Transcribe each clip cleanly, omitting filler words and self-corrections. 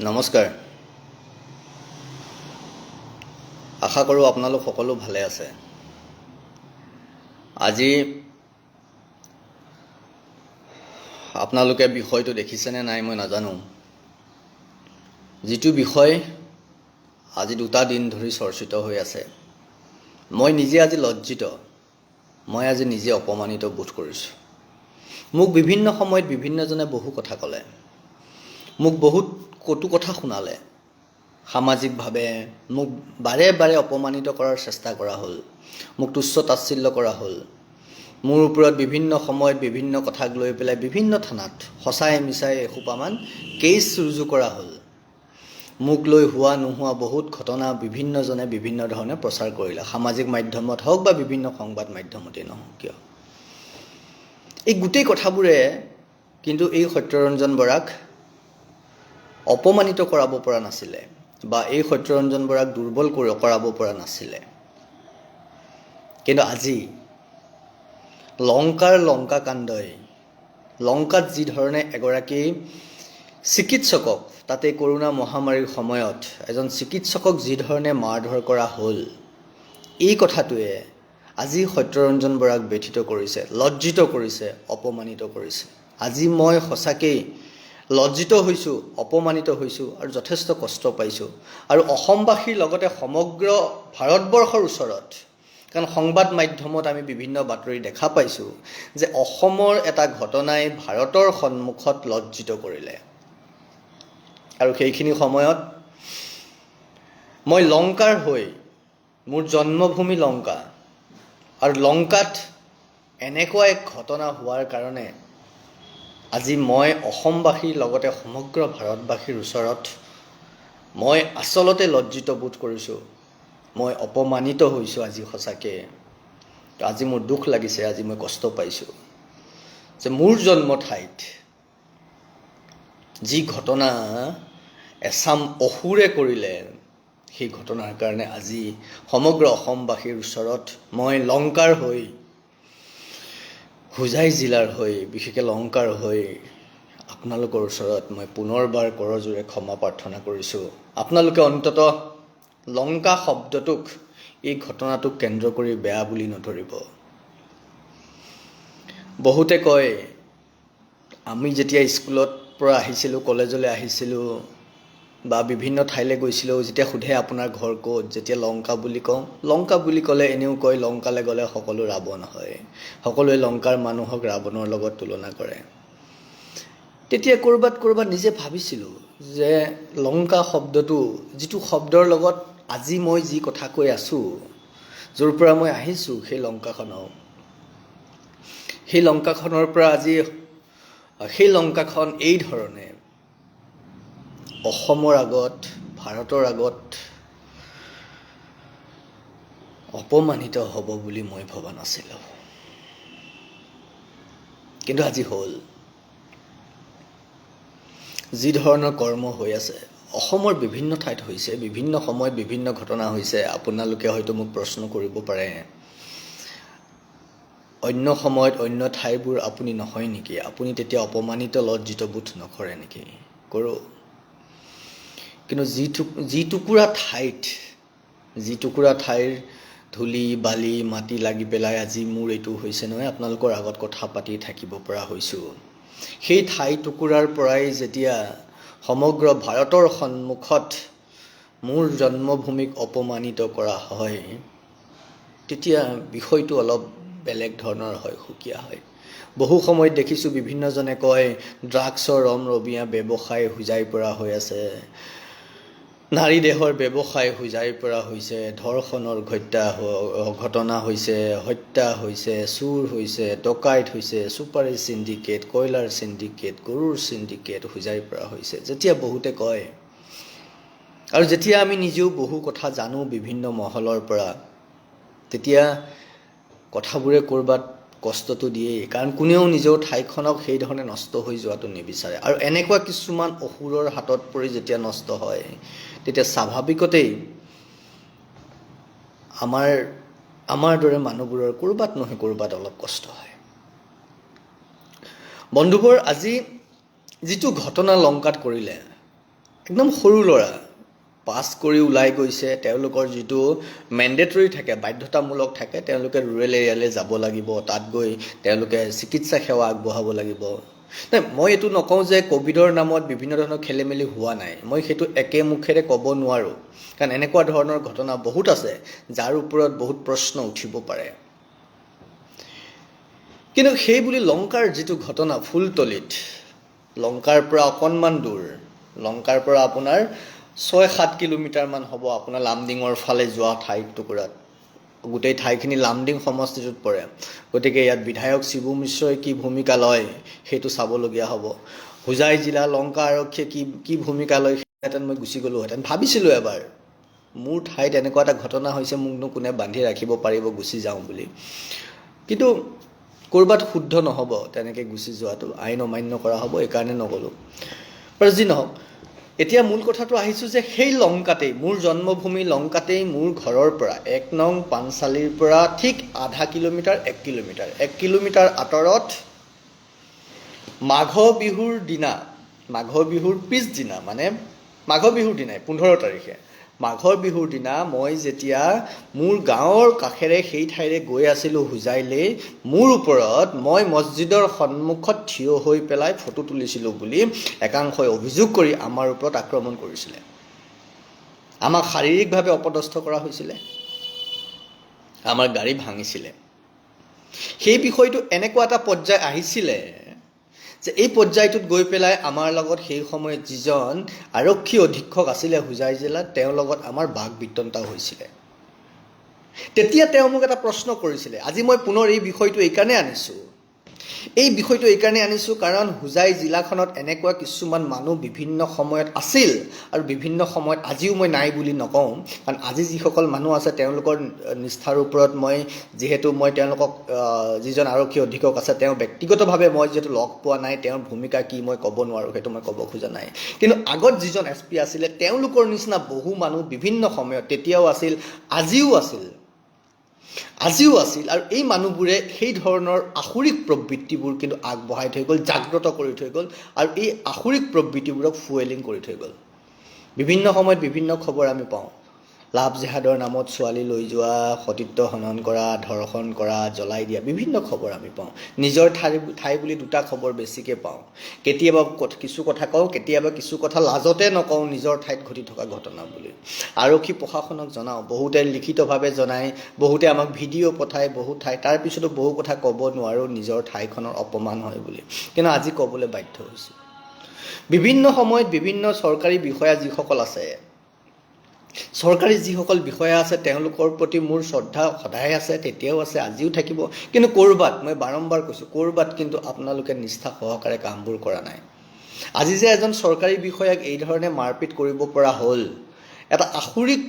নমস্কাৰ। আশা কৰোঁ আপোনালোক সকলো ভালে আছে। আজি আপোনালোকে বিষয়টো দেখিছেনে নাই মই নাজানো। যিটো বিষয় আজি 2টা দিন ধৰি চৰ্চিত হৈ আছে, মই নিজে আজি লজ্জিত, মই আজি নিজে অপমানিত বোধ কৰিছোঁ। মোক বিভিন্ন সময়ত বিভিন্নজনে বহু কথা ক'লে, মোক বহুত কটু কথা শুনালে। সামাজিকভাৱে মোক বাৰে বাৰে অপমানিত কৰাৰ চেষ্টা কৰা হ'ল, মোক তুচ্ছ তাচ্ছিল্য কৰা হ'ল। মোৰ ওপৰত বিভিন্ন সময়ত বিভিন্ন কথাক লৈ পেলাই বিভিন্ন থানাত সঁচাই মিছাই এসোপামান কেছ ৰুজু কৰা হ'ল। মোক লৈ হোৱা নোহোৱা বহুত ঘটনা বিভিন্নজনে বিভিন্ন ধৰণে প্ৰচাৰ কৰিলে, সামাজিক মাধ্যমত হওক বা বিভিন্ন সংবাদ মাধ্যমতেই নহওক কিয়। এই গোটেই কথাবোৰে কিন্তু এই সত্যৰঞ্জন বৰাক অপমানিত কৰাব পৰা নাছিলে বা এই সত্যৰঞ্জন বৰাক দুৰ্বল কৰাব পৰা নাছিলে। কিন্তু আজি লংকাকাণ্ডই, লংকাত যি ধৰণে এগৰাকী চিকিৎসকক, তাতে কৰোণা মহামাৰীৰ সময়ত এজন চিকিৎসকক যি ধৰণে মাৰধৰ কৰা হ'ল, এই কথাটোৱে আজি সত্যৰঞ্জন বৰাক ব্যথিত কৰিছে, লজ্জিত কৰিছে, অপমানিত কৰিছে। আজি মই সঁচাকেই লজ্জিত হৈছোঁ, অপমানিত হৈছোঁ আৰু যথেষ্ট কষ্ট পাইছোঁ। আৰু অসমবাসীৰ লগতে সমগ্ৰ ভাৰতবৰ্ষৰ ওচৰত, কাৰণ সংবাদ মাধ্যমত আমি বিভিন্ন বাতৰি দেখা পাইছোঁ যে অসমৰ এটা ঘটনাই ভাৰতৰ সন্মুখত লজ্জিত কৰিলে। আৰু সেইখিনি সময়ত মই লংকাৰ হৈ, মোৰ জন্মভূমি লংকা, আৰু লংকাত এনেকুৱা এক ঘটনা হোৱাৰ কাৰণে আজি মই অসমবাসীৰ লগতে সমগ্ৰ ভাৰতবাসীৰ ওচৰত মই আচলতে লজ্জিত বোধ কৰিছোঁ, মই অপমানিত হৈছোঁ আজি সঁচাকৈ। আজি মোৰ দুখ লাগিছে, আজি মই কষ্ট পাইছোঁ যে মোৰ জন্মঠাইত যি ঘটনা এচাম অসুৰে কৰিলে, সেই ঘটনাৰ কাৰণে আজি সমগ্ৰ অসমবাসীৰ ওচৰত মই লংকাৰ হৈ, হোজাই জিলাৰ হৈ, বিশেষকৈ লংকাৰ হৈ আপোনালোকৰ ওচৰত মই পুনৰবাৰ কৰজোৰে ক্ষমা প্ৰাৰ্থনা কৰিছোঁ। আপোনালোকে অন্ততঃ লংকা শব্দটোক, এই ঘটনাটোক কেন্দ্ৰ কৰি বেয়া বুলি নধৰিব। বহুতে কয়, আমি যেতিয়া স্কুলত পৰা আহিছিলোঁ, কলেজলৈ আহিছিলোঁ বা বিভিন্ন ঠাইলৈ গৈছিলোঁ, যেতিয়া সোধে আপোনাৰ ঘৰ ক'ত, যেতিয়া লংকা বুলি কওঁ, লংকা বুলি ক'লে এনেও কয় লংকালৈ গ'লে সকলো ৰাৱণ হয়, সকলোৱে লংকাৰ মানুহক ৰাৱণৰ লগত তুলনা কৰে। তেতিয়া ক'ৰবাত নিজে ভাবিছিলোঁ যে লংকা শব্দটো, যিটো শব্দৰ লগত আজি মই যি কথা কৈ আছোঁ, য'ৰ পৰা মই আহিছোঁ, সেই লংকাখনৰ পৰা আজি সেই লংকাখন এই ধৰণে অসমৰ আগত, ভাৰতৰ আগত অপমানিত হ'ব বুলি মই ভবা নাছিলোঁ। কিন্তু আজি হ'ল। যি ধৰণৰ কৰ্ম হৈ আছে অসমৰ বিভিন্ন ঠাইত হৈছে, বিভিন্ন সময়ত বিভিন্ন ঘটনা হৈছে। আপোনালোকে হয়তো মোক প্ৰশ্ন কৰিব পাৰে, অন্য সময়ত অন্য ঠাইবোৰ আপুনি নহয় নেকি? আপুনি তেতিয়া অপমানিত লজ্জিত বোধ নকৰে নেকি? কৰোঁ। কিন্তু যি টুকুৰা ঠাইৰ ধূলি বালি মাটি লাগি পেলাই আজি মোৰ এইটো হৈছে নহয়, আপোনালোকৰ আগত কথা পাতি থাকিব পৰা হৈছোঁ। সেই ঠাই টুকুৰাৰ পৰাই যেতিয়া সমগ্ৰ ভাৰতৰ সন্মুখত মোৰ জন্মভূমিক অপমানিত কৰা হয়, তেতিয়া বিষয়টো অলপ বেলেগ ধৰণৰ হয়, সুকীয়া হয়। বহু সময়ত দেখিছোঁ বিভিন্নজনে কয় ড্ৰাগছৰ ৰমৰমীয়া ব্যৱসায় হোজাইৰ পৰা হৈ আছে, নাৰী দেহৰ ব্যৱসায় হোজাইৰ পৰা হৈছে, ধৰ্ষণৰ ঘটনা হৈছে, হত্যা হৈছে, চুৰ হৈছে, ডকাইত হৈছে, চুপাৰী চিণ্ডিকেট, কয়লাৰ চিণ্ডিকেট, গৰুৰ চিণ্ডিকেট হোজাইৰ পৰা হৈছে যেতিয়া বহুতে কয়, আৰু যেতিয়া আমি নিজেও বহু কথা জানো বিভিন্ন মহলৰ পৰা, তেতিয়া কথাবোৰে ক'ৰবাত কষ্টটো দিয়েই। কাৰণ কোনেও নিজৰ ঠাইখনক সেই ধৰণে নষ্ট হৈ যোৱাটো নিবিচাৰে। আৰু এনেকুৱা কিছুমান অসুৰৰ হাতত পৰি যেতিয়া নষ্ট হয়, তেতিয়া স্বাভাৱিকতেই আমাৰ দৰে মানুহবোৰৰ ক'ৰবাত নহয় ক'ৰবাত অলপ কষ্ট হয়। বন্ধুবোৰ, আজি যিটো ঘটনা লংকাত কৰিলে, একদম সৰু ল'ৰা পাছ কৰি ওলাই গৈছে, তেওঁলোকৰ যিটো মেণ্ডেটৰী থাকে, বাধ্যতামূলক থাকে, তেওঁলোকে ৰুৰেল এৰিয়ালৈ যাব লাগিব, তাত গৈ তেওঁলোকে চিকিৎসা সেৱা আগবঢ়াব লাগিব। নাই, মই এইটো নকওঁ যে ক'ভিডৰ নামত বিভিন্ন ধৰণৰ খেলিমেলি হোৱা নাই, মই সেইটো একে মুখেৰে ক'ব নোৱাৰোঁ, কাৰণ এনেকুৱা ধৰণৰ ঘটনা বহুত আছে যাৰ ওপৰত বহুত প্ৰশ্ন উঠিব পাৰে। কিন্তু সেই বুলি লংকাৰ যিটো ঘটনা ফুলতলিত, লংকাৰ পৰা অকণমান দূৰ, লংকাৰ পৰা আপোনাৰ 6-7 কিলোমিটাৰমান হ'ব আপোনাৰ লামডিঙৰ ফালে যোৱা ঠাই টুকুৰাত, গোটেই ঠাইখিনি লামডিং সমষ্টিটোত পৰে। গতিকে ইয়াত বিধায়ক শিবু মিশ্ৰই কি ভূমিকা লয় সেইটো চাবলগীয়া হ'ব। হোজাই জিলা লংকা আৰক্ষীয়ে কি ভূমিকা লয় সেইহেঁতেন মই গুচি গ'লোহেঁতেন। ভাবিছিলোঁ এবাৰ মোৰ ঠাইত এনেকুৱা এটা ঘটনা হৈছে, মোকনো কোনে বান্ধি ৰাখিব পাৰিব গুচি যাওঁ বুলি, কিন্তু ক'ৰবাত শুদ্ধ নহ'ব তেনেকৈ গুচি যোৱাটো, আইন অমান্য কৰা হ'ব, এইকাৰণে নগ'লোঁ। বাৰু যি নহওক, এতিয়া মূল কথাটো আহিছোঁ যে সেই লংকাতেই, মোৰ জন্মভূমি লংকাতেই, মোৰ ঘৰৰ পৰা 1 নং পাঞ্চালীৰ পৰা ঠিক আধা কিলোমিটাৰ 1 কিলোমিটাৰ আঁতৰত মাঘ বিহুৰ দিনা, মাঘ বিহুৰ পিছদিনা, মানে মাঘ বিহুৰ দিনাই 15 তাৰিখে, মাঘৰ বিহুৰ দিনা মই যেতিয়া মোৰ গাঁৱৰ কাষেৰে সেই ঠাইৰে গৈ আছিলোঁ হোজাইলৈ, মোৰ ওপৰত মই মছজিদৰ সন্মুখত থিয় হৈ পেলাই ফটো তুলিছিলোঁ বুলি একাংশই অভিযোগ কৰি আমাৰ ওপৰত আক্ৰমণ কৰিছিলে। আমাক শাৰীৰিকভাৱে অপদস্থ কৰা হৈছিলে, আমাৰ গাড়ী ভাঙিছিলে। সেই বিষয়টো এনেকুৱা এটা পৰ্যায় আহিছিলে যে এই পৰ্যায়টোত গৈ পেলাই আমাৰ লগত সেই সময়ত যিজন আৰক্ষী অধীক্ষক আছিলে হোজাই জিলাত, তেওঁৰ লগত আমাৰ বাক বিতণ্ডা হৈছিলে। তেতিয়া তেওঁ মোক এটা প্ৰশ্ন কৰিছিলে। আজি মই পুনৰ এই বিষয়টো এইকাৰণে আনিছোঁ, কাৰণ হোজাই জিলাখনত এনেকুৱা কিছুমান মানুহ বিভিন্ন সময়ত আছিল আৰু বিভিন্ন সময়ত আজিও মই নাই বুলি নকওঁ, কাৰণ আজি যিসকল মানুহ আছে তেওঁলোকৰ নিষ্ঠাৰ ওপৰত যিহেতু মই তেওঁলোকক, যিজন আৰক্ষী অধীক্ষক আছে তেওঁ ব্যক্তিগতভাৱে মই যিহেতু লগ পোৱা নাই, তেওঁৰ ভূমিকা কি মই ক'ব নোৱাৰোঁ, সেইটো মই ক'ব খোজা নাই। কিন্তু আগত যিজন SP আছিলে তেওঁলোকৰ নিচিনা বহু মানুহ বিভিন্ন সময়ত তেতিয়াও আছিল, আজিও আছিল, আৰু এই মানুহবোৰে সেই ধৰণৰ আসুৰিক প্ৰবৃত্তিবোৰ কিন্তু আগবঢ়াই থৈ গ'ল, জাগ্ৰত কৰি থৈ গ'ল, আৰু এই আসুৰিক প্ৰবৃত্তিবোৰক ফুৱেলিং কৰি থৈ গ'ল। বিভিন্ন সময়ত বিভিন্ন খবৰ আমি পাওঁ, লাভ জেহাদৰ নামত ছোৱালী লৈ যোৱা, সতীত্ব হনন কৰা, ধৰ্ষণ কৰা, জ্বলাই দিয়া, বিভিন্ন খবৰ আমি পাওঁ। নিজৰ ঠাই বুলি 2টা খবৰ বেছিকৈ পাওঁ। কেতিয়াবা কিছু কথা কওঁ, কেতিয়াবা কিছু কথা লাজতে নকওঁ, নিজৰ ঠাইত ঘটি থকা ঘটনা বুলি। আৰক্ষী প্ৰশাসনক জনাওঁ, বহুতে লিখিতভাৱে জনায়, বহুতে আমাক ভিডিঅ' পঠায় বহু ঠাই, তাৰপিছতো বহু কথা ক'ব নোৱাৰোঁ, নিজৰ ঠাইখনৰ অপমান হয় বুলি। কিন্তু আজি ক'বলৈ বাধ্য হৈছোঁ। বিভিন্ন সময়ত বিভিন্ন চৰকাৰী বিষয়া যিসকল আছে, তেওঁলোকৰ প্ৰতি মোৰ শ্ৰদ্ধা সদায় আছে, তেতিয়াও আছে, আজিও থাকিব। কিন্তু ক'ৰবাত, মই বাৰম্বাৰ কৈছোঁ, ক'ৰবাত কিন্তু আপোনালোকে নিষ্ঠা সহকাৰে কামবোৰ কৰা নাই। আজি যে এজন চৰকাৰী বিষয়াক এই ধৰণে মাৰপিট কৰিব পৰা হ'ল, এটা আসুৰিক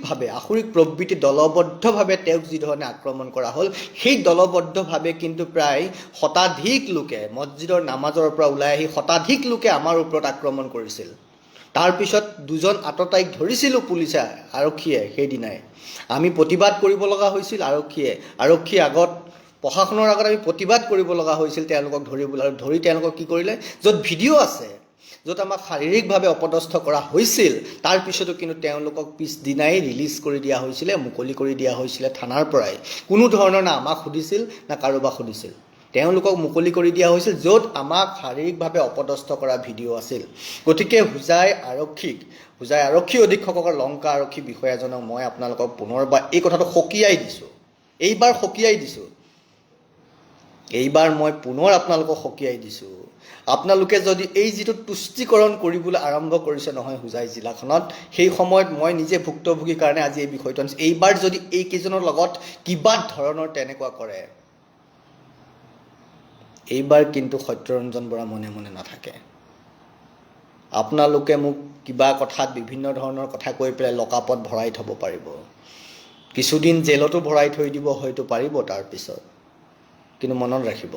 প্ৰবৃত্তি, দলবদ্ধভাৱে তেওঁক যি ধৰণে আক্ৰমণ কৰা হ'ল, সেই দলবদ্ধভাৱে কিন্তু প্ৰায় শতাধিক লোকে মছজিদৰ নামাজৰ পৰা ওলাই আহি শতাধিক লোকে আমাৰ ওপৰত আক্ৰমণ কৰিছিল। তাৰপিছত 2জন আততায়ীক ধৰিছিলোঁ আৰক্ষীয়ে। সেইদিনাই আমি প্ৰতিবাদ কৰিব লগা হৈছিল, আৰক্ষীৰ আগত, প্ৰশাসনৰ আগত আমি প্ৰতিবাদ কৰিব লগা হৈছিল তেওঁলোকক ধৰিবলৈ, আৰু ধৰি তেওঁলোকক কি কৰিলে, য'ত ভিডিঅ' আছে, য'ত আমাক শাৰীৰিকভাৱে অপদস্থ কৰা হৈছিল, তাৰপিছতো কিন্তু তেওঁলোকক পিছদিনাই ৰিলিজ কৰি দিয়া হৈছিলে, মুকলি কৰি দিয়া হৈছিলে থানাৰ পৰাই। কোনো ধৰণৰ না আমাক সুধিছিল না কাৰোবাক সুধিছিল, তেওঁলোকক মুকলি কৰি দিয়া হৈছিল, য'ত আমাক শাৰীৰিকভাৱে অপদস্থ কৰা ভিডিঅ' আছিল। গতিকে হোজাই আৰক্ষী অধীক্ষকক, লংকা আৰক্ষী বিষয়াজনক মই আপোনালোকক পুনৰবাৰ এই কথাটো সকীয়াই দিছোঁ, এইবাৰ মই পুনৰ আপোনালোকক সকীয়াই দিছোঁ। আপোনালোকে যদি এই যিটো তুষ্টিকৰণ কৰিবলৈ আৰম্ভ কৰিছে নহয় হোজাই জিলাখনত, সেই সময়ত মই নিজে ভুক্তভোগীৰ কাৰণে আজি এই বিষয়টো আনিছোঁ। এইবাৰ যদি এইকেইজনৰ লগত কিবা ধৰণৰ তেনেকুৱা কৰে, এইবাৰ কিন্তু সত্যৰঞ্জন বৰা মনে মনে নাথাকে। আপোনালোকে মোক কিবা কথাত বিভিন্ন ধৰণৰ কথা কৈ পেলাই লকআপত ভৰাই থ'ব পাৰিব, কিছুদিন জেলতো ভৰাই থৈ দিব হয়তো পাৰিব তাৰপিছত, কিন্তু মনত ৰাখিব,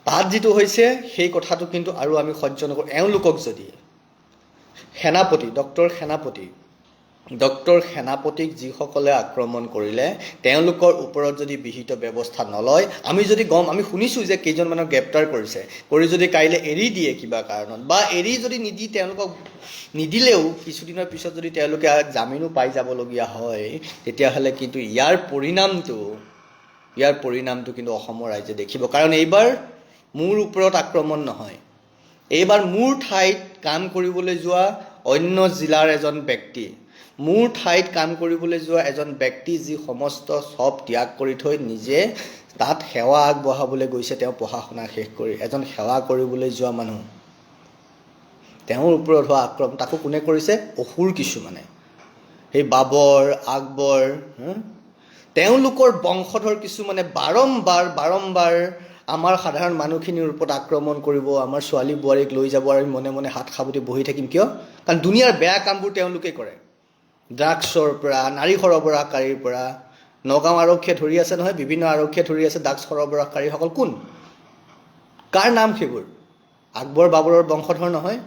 তাত যিটো হৈছে সেই কথাটো কিন্তু আৰু আমি সহ্য নকৰোঁ। এওঁলোকক যদি ডক্টৰ সেনাপতি ডক্টৰ সেনাপতিক যিসকলে আক্ৰমণ কৰিলে তেওঁলোকৰ ওপৰত যদি বিহিত ব্যৱস্থা নলয়, আমি যদি আমি শুনিছোঁ যে কেইজনমানক গ্ৰেপ্তাৰ কৰিছে, কৰি যদি কাইলৈ এৰি দিয়ে কিবা কাৰণত, বা এৰি যদি তেওঁলোকক নিদিলেও কিছুদিনৰ পিছত যদি তেওঁলোকে জামিনো পাই যাবলগীয়া হয়, তেতিয়াহ'লে কিন্তু ইয়াৰ পৰিণামটো কিন্তু অসমৰ ৰাইজে দেখিব। কাৰণ এইবাৰ মোৰ ওপৰত আক্ৰমণ নহয়, এইবাৰ মোৰ ঠাইত কাম কৰিবলৈ যোৱা অন্য জিলাৰ এজন ব্যক্তি, মোৰ ঠাইত কাম কৰিবলৈ যোৱা এজন ব্যক্তি যি সমস্ত সব ত্যাগ কৰি থৈ নিজে তাত সেৱা আগবঢ়াবলৈ গৈছে, তেওঁ পঢ়া শুনা শেষ কৰি এজন সেৱা কৰিবলৈ যোৱা মানুহ, তেওঁৰ ওপৰত হোৱা আক্ৰমণ তাকো কোনে কৰিছে? অসুৰ কিছুমানে, সেই বাবৰ, আকবৰ, তেওঁলোকৰ বংশধৰ কিছুমানে বাৰম্বাৰ আমাৰ সাধাৰণ মানুহখিনিৰ ওপৰত আক্ৰমণ কৰিব, আমাৰ ছোৱালী বোৱাৰীক লৈ যাব, আৰু মনে মনে হাত সাৱটি বহি থাকিম। কিয়? কাৰণ দুনিয়াৰ বেয়া কামবোৰ তেওঁলোকে কৰে। ড্ৰাগছৰ পৰা, নাৰী সৰবৰাহকাৰীৰ পৰা, নগাঁও আৰক্ষীয়ে ধৰি আছে নহয়, বিভিন্ন আৰক্ষীয়ে ধৰি আছে ড্ৰাগছ সৰবৰাহকাৰীসকল। কোন? কাৰ নাম সেইবোৰ? আকবৰ বাবৰৰ বংশধৰ নহয়,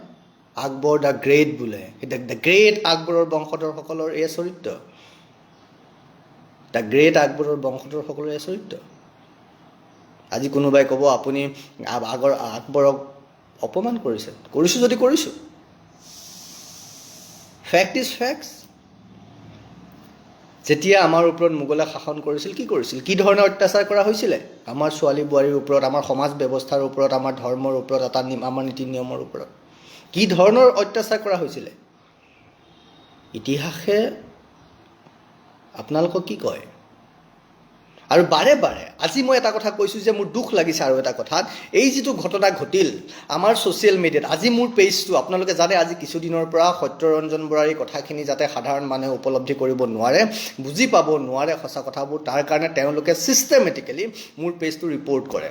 আকবৰ দ্য গ্ৰেট বোলে, দ্য গ্ৰেট আকবৰৰ বংশধৰসকলৰ এই চৰিত্ৰ, দ্য গ্ৰেট আকবৰৰ বংশধৰসকলৰ এই চৰিত্ৰ। আজি কোনোবাই ক'ব আপুনি আগৰ আকবৰক অপমান কৰিছে। কৰিছোঁ যদি কৰিছোঁ, ফেক্ট ইজ ফেক্টছ। যেতিয়া আমাৰ ওপৰত মোগলে শাসন কৰিছিল, কি কৰিছিল? কি ধৰণে অত্যাচাৰ কৰা হৈছিলে? আমাৰ ছোৱালী বোৱাৰীৰ ওপৰত, আমাৰ সমাজ ব্যৱস্থাৰ ওপৰত, আমাৰ ধৰ্মৰ ওপৰত, আমাৰ নীতি নিয়মৰ ওপৰত কি ধৰণৰ অত্যাচাৰ কৰা হৈছিলে? ইতিহাসে আপোনালোকক কি কয়? আৰু বাৰে আজি মই এটা কথা কৈছোঁ যে মোৰ দুখ লাগিছে আৰু এটা কথাত, এই যিটো ঘটনা ঘটিল আমাৰ ছ'চিয়েল মিডিয়াত, আজি মোৰ পেজটো আপোনালোকে জানে, আজি কিছুদিনৰ পৰা সত্যৰঞ্জন বৰাৰ এই কথাখিনি যাতে সাধাৰণ মানুহে উপলব্ধি কৰিব নোৱাৰে, বুজি পাব নোৱাৰে সঁচা কথাবোৰ, তাৰ কাৰণে তেওঁলোকে ছিষ্টেমেটিকেলি মোৰ পেজটো ৰিপৰ্ট কৰে।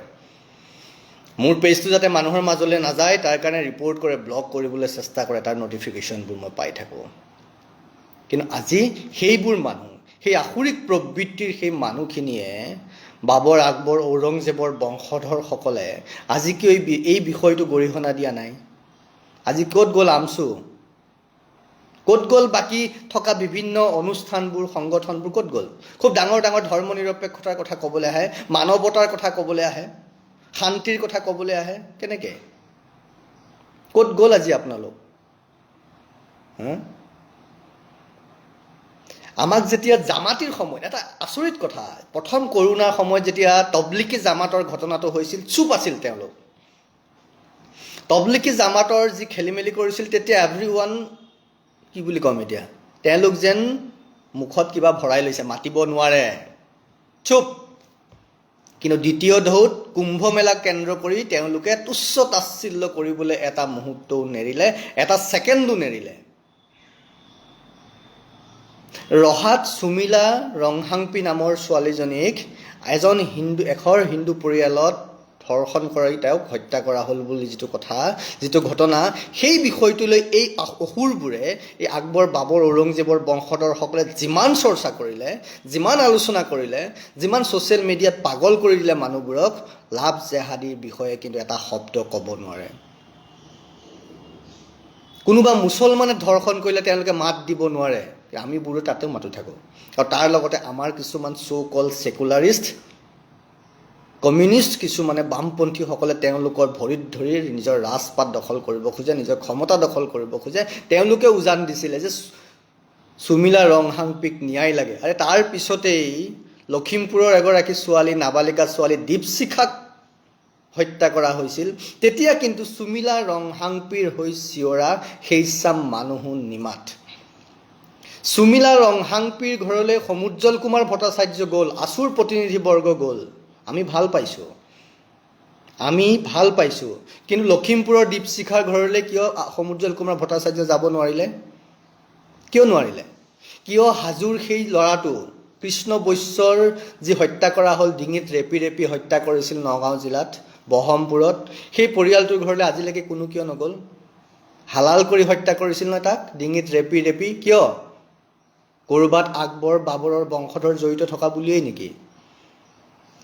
মোৰ পেজটো যাতে মানুহৰ মাজলৈ নাযায় তাৰ কাৰণে ৰিপৰ্ট কৰে, ব্লক কৰিবলৈ চেষ্টা কৰে, তাৰ নটিফিকেশ্যনবোৰ মই পাই থাকোঁ। কিন্তু আজি সেইবোৰ মানুহ, সেই আসুৰিক প্ৰবৃত্তিৰ সেই মানুহখিনিয়ে, বাবৰ, আকবৰ, ঔৰংজেবৰ বংশধৰসকলে আজি কিয় এই বিষয়টো গৰিহণা দিয়া নাই? আজি ক'ত গ'ল আমচু? ক'ত গ'ল বাকী থকা বিভিন্ন অনুষ্ঠানবোৰ, সংগঠনবোৰ ক'ত গ'ল? খুব ডাঙৰ ডাঙৰ ধৰ্ম নিৰপেক্ষতাৰ কথা ক'বলৈ আহে, মানৱতাৰ কথা ক'বলৈ আহে, শান্তিৰ কথা ক'বলৈ আহে, কেনেকৈ? ক'ত গ'ল আজি আপোনালোক? আমাক যেতিয়া জামাতিৰ সময়ত, এটা আচৰিত কথা, প্ৰথম কৰোণাৰ সময়ত যেতিয়া তবলিকি জামাতৰ ঘটনাটো হৈছিল, চুপ আছিল তেওঁলোক। তবলিকি জামাতৰ যি খেলি মেলি কৰিছিল, তেতিয়া এভৰিৱান, কি বুলি ক'ম এতিয়া, তেওঁলোক যেন মুখত কিবা ভৰাই লৈছে, মাতিব নোৱাৰে, চুপ। কিন্তু দ্বিতীয় ঢৌত কুম্ভ মেলাক কেন্দ্ৰ কৰি তেওঁলোকে তুচ্ছ তাচ্ছিল্য কৰিবলৈ এটা মুহূৰ্তও নেৰিলে, এটা ছেকেণ্ডো নেৰিলে। ৰহাত সুমিলা ৰংহাংপি নামৰ ছোৱালীজনীক এঘৰ হিন্দু পৰিয়ালত ধৰ্ষণ কৰি তেওঁক হত্যা কৰা হ'ল বুলি যিটো ঘটনা, সেই বিষয়টোলৈ এই অসুৰবোৰে, এই আকবৰ, বাবৰ, ঔৰংজেবৰ বংশধৰসকলে যিমান চৰ্চা কৰিলে, যিমান আলোচনা কৰিলে, যিমান ছ'চিয়েল মিডিয়াত পাগল কৰি দিলে মানুহবোৰক, লাভ জেহাদীৰ বিষয়ে কিন্তু এটা শব্দ ক'ব নোৱাৰে। কোনোবা মুছলমানে ধৰ্ষণ কৰিলে তেওঁলোকে মাত দিব নোৱাৰে, আমিবোৰে তাতেও মাতি থাকোঁ। আৰু তাৰ লগতে আমাৰ কিছুমান চ' কল ছেকুলাৰিষ্ট, কমিউনিষ্ট কিছুমানে, বামপন্থীসকলে তেওঁলোকৰ ভৰিত ধৰি নিজৰ ৰাজপাট দখল কৰিব খোজে, নিজৰ ক্ষমতা দখল কৰিব খোজে। তেওঁলোকে উজান দিছিলে যে সুমিলা ৰংহাংপিক ন্যায় লাগে। আৰু তাৰ পিছতেই লখিমপুৰৰ এগৰাকী ছোৱালী, নাবালিকা ছোৱালী দীপশিখাক হত্যা কৰা হৈছিল। তেতিয়া কিন্তু সুমিলা ৰংহাংপিৰ হৈ চিঞৰা সেইচাম মানুহো নিমাত। সুমিলা ৰংহাংপিৰ ঘৰলৈ সমুজ্জ্বল কুমাৰ ভট্টাচাৰ্য গ'ল, আছুৰ প্ৰতিনিধিবৰ্গ গ'ল, আমি ভাল পাইছোঁ। কিন্তু লখিমপুৰৰ দীপশিখাৰ ঘৰলৈ কিয় সমুজ্জ্বল কুমাৰ ভট্টাচাৰ্য যাব নোৱাৰিলে? কিয় নোৱাৰিলে? কিয় হাজোৰ সেই ল'ৰাটো, কৃষ্ণ বৈশ্যৰ যি হত্যা কৰা হ'ল, ডিঙিত ৰেপি হত্যা কৰিছিল নগাঁও জিলাত বহমপুৰত, সেই পৰিয়ালটোৰ ঘৰলৈ আজিলৈকে কোনো কিয় নগ'ল? হালাল কৰি হত্যা কৰিছিল নহয় তাক, ডিঙিত ৰেপি। কিয়? ক'ৰবাত আকবৰ, বাবৰৰ বংশধৰ জড়িত থকা বুলিয়েই নেকি?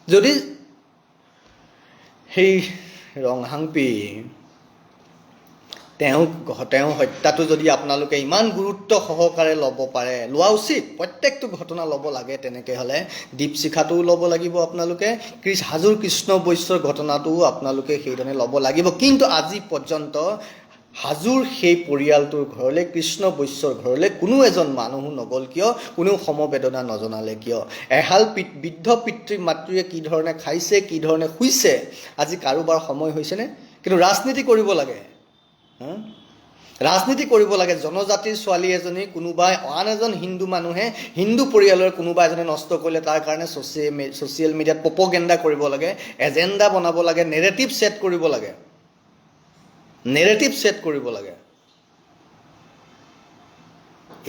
যদি সেই ৰংহাংপি তেওঁ হত্যাটো যদি আপোনালোকে ইমান গুৰুত্ব সহকাৰে ল'ব পাৰে, লোৱা উচিত, প্ৰত্যেকটো ঘটনা ল'ব লাগে। তেনেকৈ হ'লে দীপশিখাটোও ল'ব লাগিব আপোনালোকে, হাজোৰ কৃষ্ণ বৈশ্যৰ ঘটনাটোও আপোনালোকে সেইধৰণে ল'ব লাগিব। কিন্তু আজি পৰ্যন্ত হাজোৰ সেই পৰিয়ালটোৰ ঘৰলৈ, কৃষ্ণ বৈশ্যৰ ঘৰলৈ কোনো এজন মানুহো নগ'ল কিয়? কোনেও সমবেদনা নজনালে কিয়? এহাল বৃদ্ধ পিতৃ মাতৃয়ে কি ধৰণে খাইছে, কি ধৰণে শুইছে, আজি কাৰোবাৰ সময় হৈছেনে? কিন্তু ৰাজনীতি কৰিব লাগে, ৰাজনীতি কৰিব লাগে। জনজাতিৰ ছোৱালী এজনী কোনোবাই, আন এজন হিন্দু মানুহে, হিন্দু পৰিয়ালৰ কোনোবা এজনে নষ্ট কৰিলে তাৰ কাৰণে ছ'চিয়েল মিডিয়াত প্ৰপগেণ্ডা কৰিব লাগে, এজেণ্ডা বনাব লাগে, নেৰেটিভ ছেট কৰিব লাগে, নেৰেটিভ ছেট কৰিব লাগে।